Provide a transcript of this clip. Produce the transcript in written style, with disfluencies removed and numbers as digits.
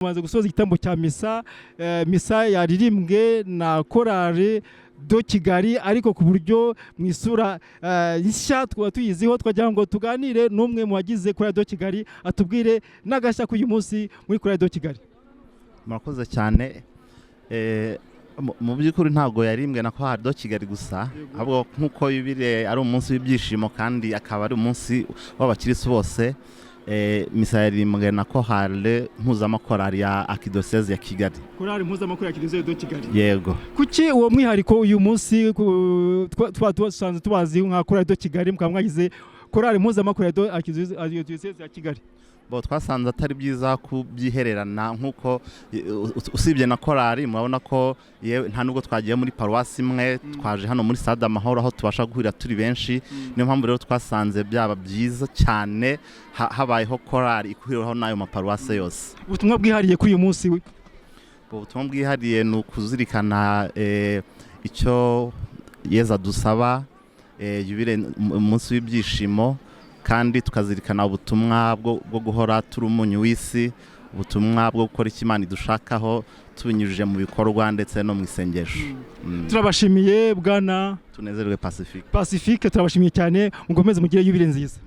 Tumaze gusoza igitambo cya misa, misa yaririmbwe na korali do Kigali, ariko ku buryo mu isura nshya twaba tuyiziho, twagira ngo tuganire n'umwe mu bagize korali do Kigali atubwire n'agashya k'uyu munsi muri korali do Kigali. Murakoze cyane. Mu by'ukuri ntabwo yarimbwe na korali do Kigali gusa, ahubwo nk'uko Yubile ari umunsi w'ibyishimo kandi akaba ari umunsi w'abakirisitu bose, misa yarimbwe na korali mpuzamakorali ya Archdiocese ya Kigali. Korali mpuzamakorali ya Archdiocese do Kigali. Yego. Kuki uwo mwihariko uyu munsi twasanze tubazi nka korali do Kigali, mukaba mwagize korali mpuzamakorali ya Archdiocese ya Kigali? Bo twasanze atari byiza kubyihererana, nkuko usibye na korali murabona ko nta nubwo twagiye muri paruwasi imwe, twaje hano muri Stade Amahoro aho tubasha guhurira turi benshi. Niyo mpamvu rero twasanze byaba byiza cyane habayeho korali ikuhiraho n'ayo maparuwasi yose. Ubutumwa bwihariye kuri uyu munsi? Ubutumwa bwihariye ni ukuzirikana icyo Yezu adusaba, Yubile umunsi w'ibyishimo, kandi tukazirikana ubutumwa bwo guhora turi umunyu w'isi, ubutumwa bwo gukora icyo Imana idushakaho tubinyujije mu bikorwa ndetse no mu isengesho. Turabashimiye bwana Tunezerwe Pacifique, turabashimiye cyane, mukomeze mugire Yubile nziza.